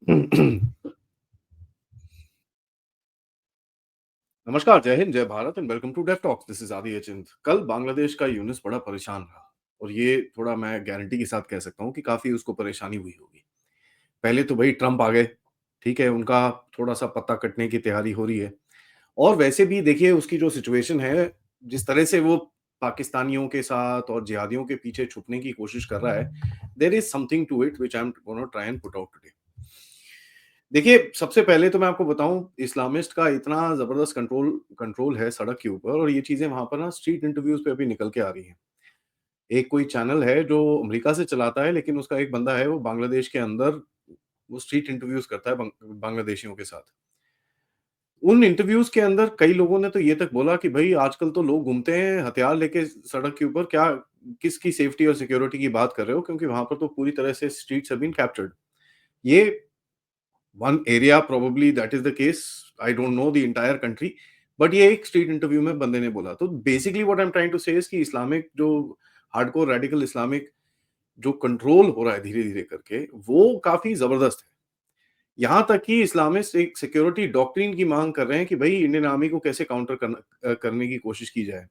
नमस्कार, जय हिंद, जय Bharat and welcome to Dev talks. This is Aadi Achint. कल बांग्लादेश का यूनुस बड़ा परेशान रहा और ये थोड़ा मैं गारंटी के साथ कह सकता हूँ कि काफ़ी उसको परेशानी हुई होगी। पहले तो भई ट्रंप आ गए, ठीक है? उनका थोड़ा-सा पत्ता कटने की तैयारी हो रही है और वैसे भी देखिए उसकी जो सिचुएशन है, जिस तरह से वो पाकिस्तानियों के साथ और जिहादियों के पीछे छुपने की कोशिश कर रहा है, there is something to it which I am gonna try and put out today. देखिए, सबसे पहले तो मैं आपको बताऊँ इस्लामिस्ट का इतना ज़बरदस्त कंट्रोल कंट्रोल है सड़क के ऊपर और ये चीज़ें वहाँ पर ना स्ट्रीट इंटरव्यूज़ पे अभी निकल के आ रही हैं। एक कोई चैनल है जो अमेरिका से चलाता है लेकिन उसका एक बंदा है वो बांग्लादेश के अंदर वो स्ट्रीट इंटरव्यूज़ करता है बांग्लादेशियों के साथ। उन इंटरव्यूज़ के अंदर कई लोगों ने तो ये तक बोला कि भई आजकल तो लोग घूमते हैं हथियार लेके सड़क के ऊपर, क्या किसकी सेफ्टी और सिक्योरिटी की बात कर रहे हो? क्योंकि वहाँ पर तो पूरी तरह से स्ट्रीट्स हैव बीन कैप्चर्ड। ये one area probably that is the case, I don't know the entire country, but ये एक स्ट्रीट इंटरव्यू में बंदे ने बोला। तो basically what I am trying to say is कि इस्लामिक जो हार्डकोर रेडिकल इस्लामिक जो कंट्रोल हो रहा है धीरे-धीरे करके, वो काफ़ी ज़बरदस्त है। यहाँ तक कि इस्लामिस्ट एक सिक्योरिटी डॉक्ट्रिन की माँग कर रहे हैं कि भई इंडियन आर्मी को कैसे काउंटर करने की कोशिश की जाए,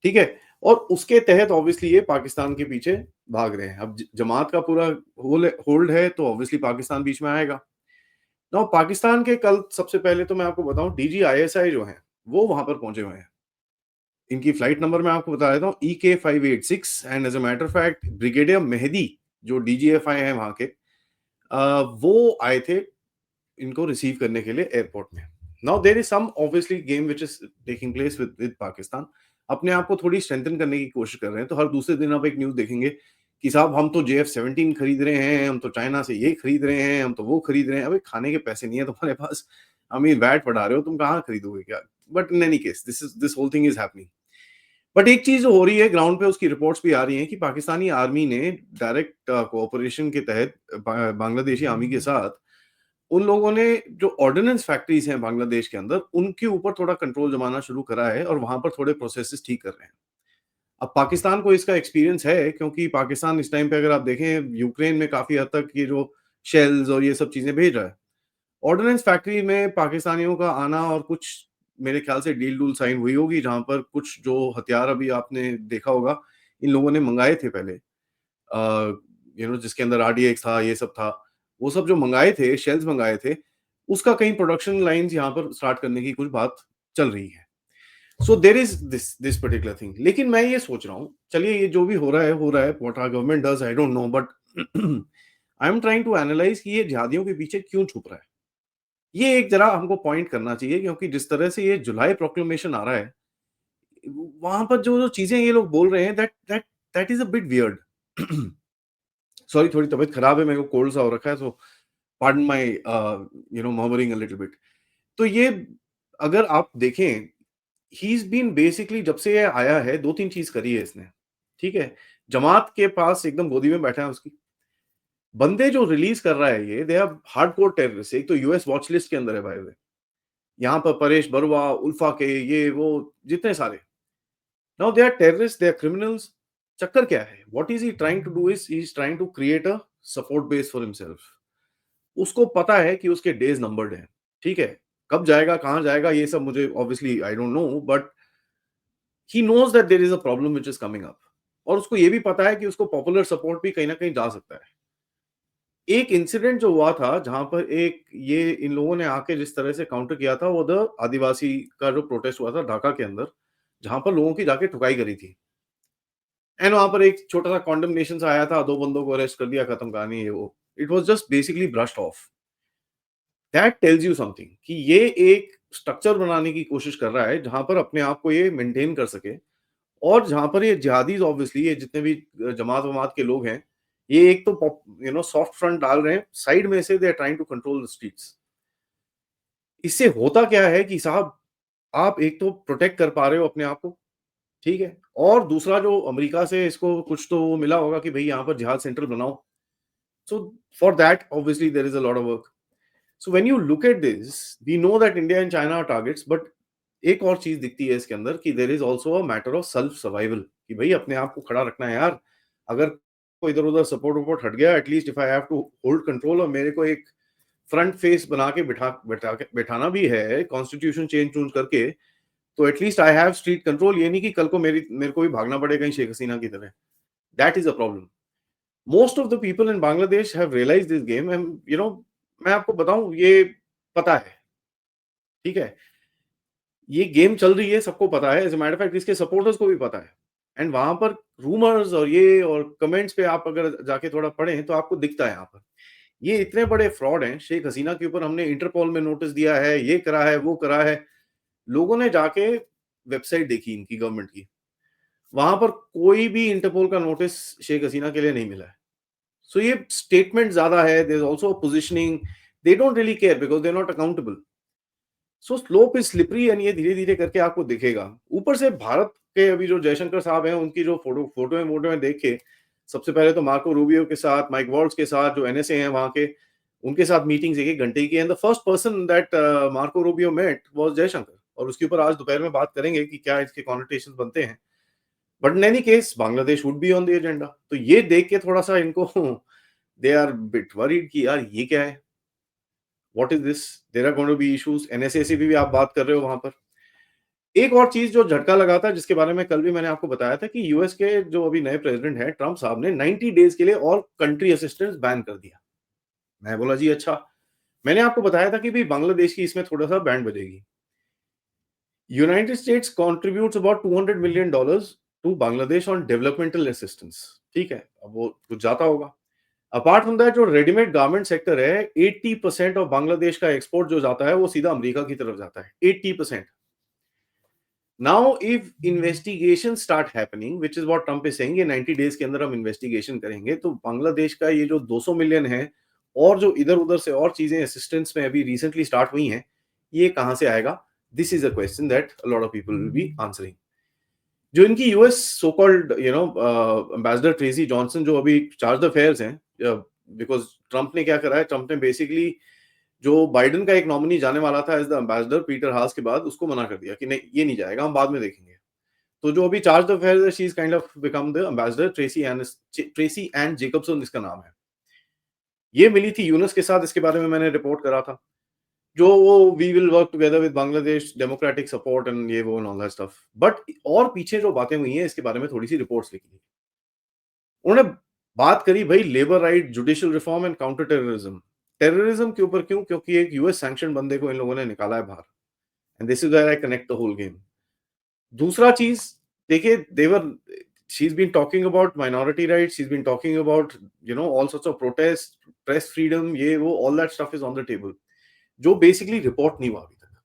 ठीक है? और उसके तहत ऑब्वियसली ये पाकिस्तान के पीछे भाग रहे हैं। अब जमात का पूरा होल्ड है तो ऑब्वियसली पाकिस्तान बीच में आएगा। नाउ पाकिस्तान के कल सबसे पहले तो मैं आपको बताऊँ डीजीआईएसआई जो हैं, वो वहाँ पर पहुँचे हुए हैं। इनकी फ्लाइट नंबर मैं आपको बता देता हूँ EK 586 and as a matter of fact brigadier Mehdi जो डीजीएफआई हैं वहाँ के वो आए थे इनको रिसीव करने के लिए एयरपोर्ट में। Now there is some obviously game which is taking place with Pakistan. अपने आप को थोड़ी स्ट्रेंथन करने की कोशिश कर रहे हैं, तो हर दूसरे दिन आप एक न्यूज़ देखेंगे कि साहब हम तो जेएफ-17 खरीद रहे हैं, हम तो चाइना से ये खरीद रहे हैं, हम तो वो खरीद रहे हैं। अबे खाने के पैसे नहीं है तुम्हारे पास, आई मीन वैट बढ़ा रहे हो, तुम कहाँ खरीदोगे क्या? But in any case this whole thing is happening. But एक चीज़ हो रही है ग्राउंड पे उसकी रिपोर्ट्स भी आ रही हैं कि पाकिस्तानी आर्मी ने डायरेक्ट कोऑपरेशन के तहत बांग्लादेशी आर्मी के साथ उन लोगों ने जो ऑर्डिनेंस फैक्ट्रीज़ हैं बांग्लादेश के अंदर, उनके ऊपर थोड़ा कंट्रोल जमाना शुरू करा है और वहाँ पर थोड़े प्रोसेसेस ठीक कर रहे हैं। अब पाकिस्तान को इसका एक्सपीरियंस है क्योंकि पाकिस्तान इस टाइम पे अगर आप देखें यूक्रेन में काफ़ी हद तक ये जो शेल्स और ये सब चीज़ें भेज रहा है। ऑर्डिनेंस फैक्ट्री में पाकिस्तानियों का आना और कुछ मेरे ख्याल से डील-डूल साइन हुई होगी जहाँ पर कुछ जो हथियार अभी आपने देखा होगा, इन लोगों ने मँगाए थे पहले। जिसके अंदर आरडीएक्स था, ये सब था। वो सब जो मँगाए थे, शेल्स मँगाए थे, उसका कहीं प्रोडक्शन लाइन्स यहाँ पर स्टार्ट करने की कुछ बात चल रही है। So there is this particular thing. लेकिन मैं ये सोच रहा हूँ, चलिए ये जो भी हो रहा है, what our government does I don't know but I am trying to analyse कि ये जिहादियों के पीछे क्यों छुप रहा है? ये एक ज़रा हमको पॉइंट करना चाहिए क्योंकि जिस तरह से ये जुलाई प्रोक्लेमेशन आ रहा है, वहाँ पर जो-जो चीज़ें ये लोग बोल रहे हैं that is a bit weird. Sorry थोड़ी तबीयत खराब है, मेरे को कोल्ड सा हो रखा है, so pardon my murmuring a little bit. तो ये अगर आप देखें, ही इज़ बीन बेसिकली जब से ये आया है 2-3 चीज़ करी है इसने, ठीक है? जमात के पास एकदम गोदी में बैठा है उसकी। बंदे जो रिलीज़ कर रहा है ये, दे आर हार्डकोर टेररिस्ट। एक तो यूएस वॉच लिस्ट के अंदर है भाई वे। यहाँ पर परेश बरुआ, उल्फा के ये वो जितने सारे। Now they are terrorist, they are criminals. चक्कर क्या है? What is he trying to do is he is trying to create a support base for himself. उसको पता है कि उसके डेज़ नंबर्ड हैं, ठीक है? कब जाएगा, कहाँ जाएगा, ये सब मुझे obviously I don't know but he knows that there is a problem which is coming up और उसको ये भी पता है कि उसको पॉपुलर सपोर्ट भी कहीं न कहीं जा सकता है। एक इंसिडेंट जो हुआ था, जहाँ पर एक ये इन लोगों ने आके जिस तरह से काउंटर किया था, वो द आदिवासी का जो प्रोटेस्ट हुआ था ढाका के अंदर, जहाँ पर लोगों की जाके ठुकाई करी थी। एंड वहाँ पर एक छोटा-सा कॉन्डमनेशन सा आया था, 2 बंदों को अरेस्ट कर दिया, खत्म कहानी ये वो। It was just basically brushed of. That tells you something कि ये एक स्ट्रक्चर बनाने की कोशिश कर रहा है, जहाँ पर अपने आप को ये मेंटेन कर सके और जहाँ पर ये जिहादीज़ ऑब्वियसली ये जितने भी जमात-वमात के लोग हैं, ये एक तो सॉफ्ट फ्रंट डाल रहे हैं, साइड में से they are trying to control the streets. इससे होता क्या है कि साहब, आप एक तो प्रोटेक्ट कर पा रहे हो अपने आप को, ठीक है? और दूसरा जो अमेरिका से इसको कुछ तो वो मिला होगा कि भई यहाँ पर जिहाद सेंटर बनाओ। So for that obviously there is a lot of work. So when you look at this, we know that India and China are targets but एक और चीज़ दिखती है इसके अंदर कि there is also a matter of self survival कि भई अपने आप को खड़ा रखना है यार। अगर कोई इधर-उधर सपोर्ट वपोर्ट हट गया, at least if I have to hold control और मेरे को एक फ्रंट फेस बना के बिठाना भी है कॉन्स्टिट्यूशन चेंज चूंज करके, तो at least I have street control. ये नहीं कि कल को मेरे को भी भागना पड़े कहीं शेख हसीना की तरह। That is a problem. Most of the people in Bangladesh have realised this game and मैं आपको बताऊं, ये पता है, ठीक है? ये गेम चल रही है, सबको पता है। As a matter of fact इसके सपोर्टर्स को भी पता है। एंड वहाँ पर रूमर्स और कमेंट्स पे आप अगर जाके थोड़ा पढ़ें तो आपको दिखता है यहाँ पर। ये इतने बड़े फ्रॉड हैं, शेख हसीना के ऊपर हमने इंटरपोल में नोटिस दिया है, ये करा है, वो करा है। लोगों ने जाके वेबसाइट देखी इनकी गवर्नमेंट की। वहाँ पर कोई भी इंटरपोल का नोटिस शेख हसीना के लिए नहीं मिला है। सो ये स्टेटमेंट ज़्यादा है, there is also positioning, they don't really care because they are not accountable. So slope is slippery and ये धीरे-धीरे करके आपको दिखेगा। ऊपर से भारत के अभी जो जयशंकर साहब हैं, उनकी जो फोटो में देख के, सबसे पहले तो मार्को रूबियो के साथ, माइक वॉल्ट्ज के साथ, जो एनएसए हैं वहाँ के, उनके साथ मीटिंग्स 1-1 घंटे की, and the first person that Marco Rubio met was Jaishankar. और उसके ऊपर आज दोपहर में बात करेंगे कि क्या इसके कॉनोटेशंस बनते हैं। But in any case Bangladesh would be on the agenda. तो ये देख के थोड़ा-सा इनको दे आर बिट वरीड कि यार ये क्या है? What is this? There are going to be issues. NSA से भी आप बात कर रहे हो वहां पर। एक और चीज जो झटका लगा था, जिसके बारे में कल भी मैंने आपको बताया था, कि यूएस के जो अभी नए प्रेसिडेंट हैं ट्रम्प साहब ने 90 डेज के लिए ऑल कंट्री असिस्टेंस बैन कर दिया। मैं बोला जी अच्छा। मैंने आपको बताया था कि भाई बांग्लादेश की इसमें थोड़ा सा बैंड बजेगी। United States contributes about $200 million to Bangladesh on developmental assistance. ठीक है, अब वो कुछ जाता होगा। अपार्ट फ्रॉम दैट, जो रेडीमेड गारमेंट सेक्टर है, 80% ऑफ बांग्लादेश का एक्सपोर्ट जो जाता है वो सीधा अमेरिका की तरफ जाता है। 80%। Now if investigation start happening, which is what Trump is saying, ये 90 डेज के अंदर हम इन्वेस्टिगेशन करेंगे, तो बांग्लादेश का ये जो 200 मिलियन है और जो इधर उधर से और चीजें असिस्टेंस में अभी रिसेंटली स्टार्ट हुई हैं, ये कहां से आएगा? This is a question that a lot of people will be answering. जो इनकी US so called ambassador Tracy Johnson, जो अभी चार्ज अफेयर्स हैं, बिकॉज ट्रम्प ने क्या करा है, ट्रम्प ने बेसिकली जो बाइडेन का एक नॉमिनी जाने वाला था एज द एम्बेसडर पीटर हास के बाद, उसको मना कर दिया कि नहीं, ये नहीं जाएगा, हम बाद में देखेंगे। तो जो अभी चार्ज अफेयर्स है, she is kind of become the ambassador. Tracy and Jacobson इसका नाम है। ये मिली थी यूनस के साथ, इसके बारे में मैंने रिपोर्ट करा था। जो वो we will work together with Bangladesh democratic support and ये वो and all that stuff. But और पीछे जो बातें हुई हैं, इसके बारे में थोड़ी सी रिपोर्ट्स लिखी। उन्होंने बात करी भाई labour right, judicial reform and counter terrorism. Terrorism के ऊपर क्यों? क्योंकि एक यूएस सैंक्शन बंदे को इन लोगों ने निकाला है बाहर। And this is where I connect the whole game. दूसरा चीज, देखिए, there she is been talking about minority rights, she is been talking about all sorts of protest, press freedom, ये वो, all that stuff is on the table, जो basically report नहीं हुआ अभी तक।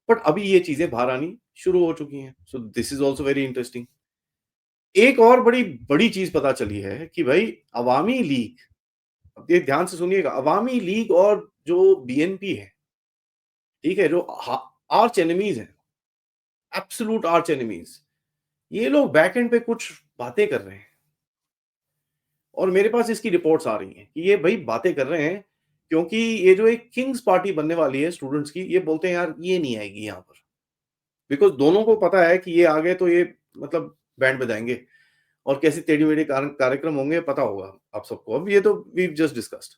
बट अभी ये चीजें बाहर आनी शुरू हो चुकी हैं। So this is also very interesting. एक और बड़ी बड़ी चीज पता चली है कि भाई अवामी लीग, अब ये ध्यान से सुनिएगा, अवामी लीग और जो बीएनपी है, ठीक है, जो आर्च एनिमीज हैं, एब्सोल्यूट आर्च एनिमीज, ये लोग बैक एंड पे कुछ बातें कर रहे हैं। और मेरे पास इसकी रिपोर्ट्स आ रही हैं कि ये भाई बातें कर रहे हैं, क्योंकि ये जो एक किंग्स पार्टी बनने वाली है स्टूडेंट्स की, ये बोलते हैं यार ये नहीं आएगी यहाँ पर, बिकॉज दोनों को पता है कि ये आ गए तो ये मतलब बैंड बजाएंगे, और कैसे टेढ़ी मेढ़ी कार्यक्रम होंगे पता होगा आप सबको। अब ये तो we just discussed.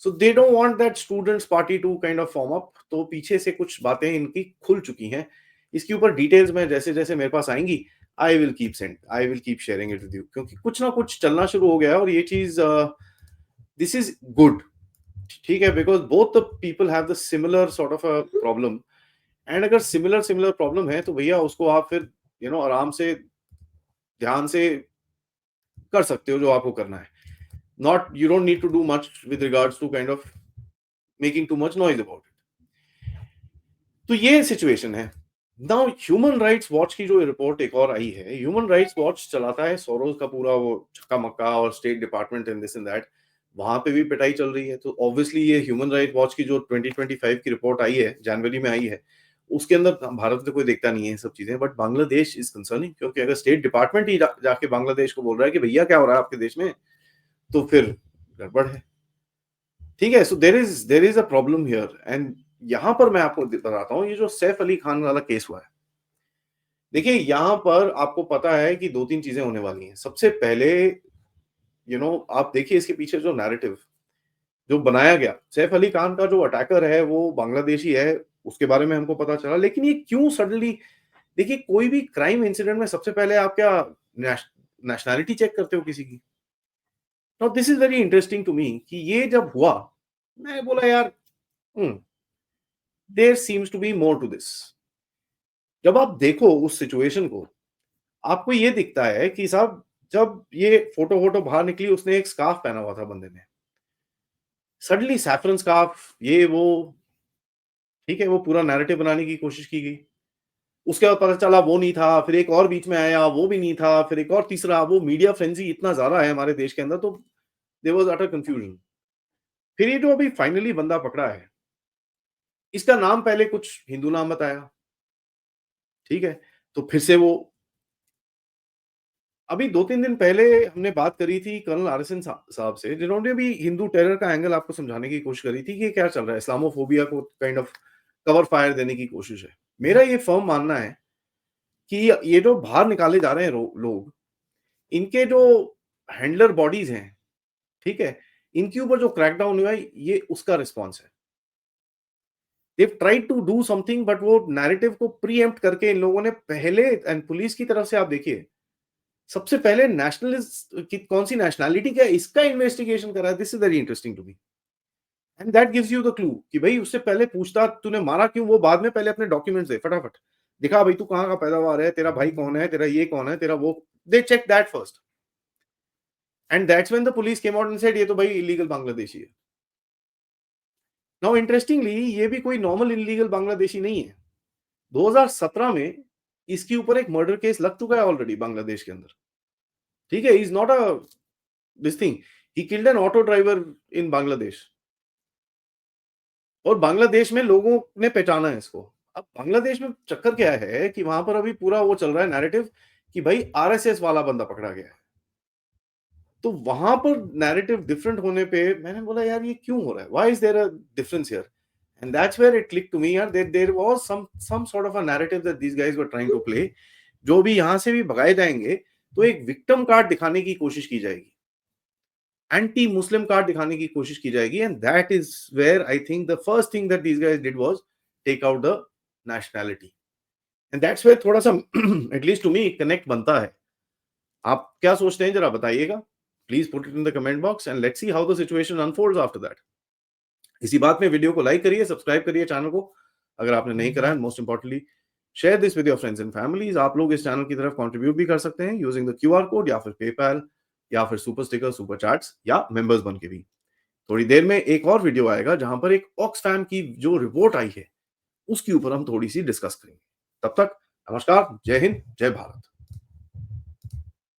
So they don't want that students party to kind of form up. तो पीछे से कुछ बातें इनकी खुल चुकी हैं। इसके ऊपर डिटेल्स में जैसे जैसे मेरे पास आएंगी, I will keep sharing it with you, क्योंकि कुछ ना कुछ चलना शुरू हो गया है। और ये चीज, दिस इज गुड, ठीक है, because both the people have the similar sort of a problem. And अगर सिमिलर सिमिलर प्रॉब्लम है, तो भैया उसको आप फिर आराम से, ध्यान से कर सकते हो जो आपको करना है। Not, you don't need to do much with regards to kind of making too much noise about it. तो ये सिचुएशन है। नाउ ह्यूमन राइट्स वॉच की जो रिपोर्ट एक और आई है, ह्यूमन राइट्स वॉच चलाता है सोरोस का पूरा वो छक्का मक्का, और state department and this and that, वहां पे भी पिटाई चल रही है। तो ऑब्वियसली ये ह्यूमन राइट वॉच की जो 2025 की रिपोर्ट आई है, जनवरी में आई है, उसके अंदर भारत तो कोई देखता नहीं है ये सब चीजें, बट बांग्लादेश इज कंसर्निंग। क्योंकि अगर स्टेट डिपार्टमेंट ही जाके बांग्लादेश को बोल रहा है कि भैया क्या हो रहा है आपके देश में, तो फिर गड़बड़ है। ठीक है, so there is a problem here. And यहां पर मैं आपको बताता हूं, ये जो सैफ अली खान वाला केस हुआ है, देखिए यहां पर आपको पता है कि दो तीन चीजें होने वाली हैं। सबसे पहले आप देखिए इसके पीछे जो नैरेटिव, जो बनाया गया, सैफ अली खान का जो अटैकर है वो बांग्लादेशी है, उसके बारे में हमको पता चला। लेकिन ये क्यों सडनली, देखिए कोई भी क्राइम इंसिडेंट में सबसे पहले आप क्या नेशनैलिटी चेक करते हो किसी की? Now this is very interesting to me कि ये जब हुआ, मैं बोला यार there seems to be more to this. जब आप देखो उस सिचुएशन को, आपको ये दिखता है कि साहब जब ये फ़ोटो-वोटो बाहर निकली, उसने एक स्कार्फ पहना हुआ था बंदे ने। सडनली सैफरन स्कार्फ, ये वो, ठीक है, वो पूरा नैरेटिव बनाने की कोशिश की गई। उसके बाद पता चला वो नहीं था, फिर एक और बीच में आया, वो भी नहीं था, फिर एक और तीसरा, वो मीडिया फ्रेंज़ी इतना ज़्यादा है हमारे देश के अंदर, तो देयर वाज़ अटर कन्फ्यूजन। फिर ये जो अभी फाइनली बंदा पकड़ा है, इसका नाम पहले कुछ हिंदू नाम बताया, ठीक है? तो फिर से वो, अभी 2-3 दिन पहले हमने बात करी थी कर्नल आरएसएन साहब से, जिन्होंने भी हिंदू टेरर का एंगल आपको समझाने की कोशिश करी थी कि ये क्या चल रहा है, इस्लामोफोबिया को काइंड ऑफ कवर फायर देने की कोशिश है। मेरा ये फर्म मानना है कि ये जो बाहर निकाले जा रहे हैं लोग, इनके जो हैंडलर बॉडीज़ हैं, ठीक है? इनके ऊपर जो क्रैकडाउन हुआ है, ये उसका रिस्पॉन्स है। They have tried to do something, but वो नैरेटिव को प्रीएम्प्ट करके इन लोगों ने पहले, एंड पुलिस की तरफ से आप देखिए, सबसे पहले नेशनलिस्ट की कौन-सी नेशनैलिटी क्या है, इसका इन्वेस्टिगेशन करा है। This is very interesting to me, and that gives you the clue कि भई उससे पहले पूछताछ, तूने मारा क्यों, वो बाद में, पहले अपने डॉक्यूमेंट्स दे फटाफट। दिखा भई तू कहाँ का पैदावार है, तेरा भाई कौन है, तेरा ये कौन है, तेरा वो, they check that first, and that's when the police came out and said ये तो भाई इल्लीगल बांग्लादेशी है। नाउ इंटरेस्टिंगली ये भी कोई नॉर्मल इल्लीगल बांग्लादेशी नहीं है। 2017 में इसके ऊपर एक मर्डर केस लग चुका है ऑलरेडी बांग्लादेश के अंदर। ठीक है? He is not a this thing, he killed an auto driver in Bangladesh, और बांग्लादेश में लोगों ने पहचाना है इसको। अब बांग्लादेश में चक्कर क्या है कि वहाँ पर अभी पूरा वो चल रहा है नैरेटिव कि भाई आरएसएस वाला बंदा पकड़ा गया है। तो वहाँ पर नैरेटिव डिफरेंट होने पे मैंने बोला यार ये क्यों हो रहा है? Why is there a difference here? And that's where it clicked to me यार, there was some sort of a narrative that these guys were trying to play. जो भी यहाँ से भी भगाए जाएँगे, तो एक विक्टिम कार्ड दिखाने की कोशिश की जाएगी। एंटी मुस्लिम कार्ड दिखाने की कोशिश की जाएगी, and that is where I think the first thing that these guys did was take out the nationality, and that's where थोड़ा-सा at least to me connect बनता है। आप क्या सोचते हैं ज़रा बताइएगा? Please put it in the comment box and let's see how the situation unfolds after that. इसी बात में वीडियो को लाइक करिए, सब्सक्राइब करिए चैनल को अगर आपने नहीं करा है, most importantly share this with your friends and families. आप लोग इस चैनल की तरफ कंट्रीब्यूट भी कर सकते हैं यूजिंग द क्यूआर कोड या फिर पेपैल या फिर सुपर स्टिकर, सुपर चैट्स या मेंबर्स बन के भी। थोड़ी देर में एक और वीडियो आएगा जहां पर एक ऑक्सफैम की जो रिपोर्ट आई है, उसके ऊपर हम थोड़ी सी डिस्कस करेंगे। तब तक नमस्कार, जय हिंद, जय भारत।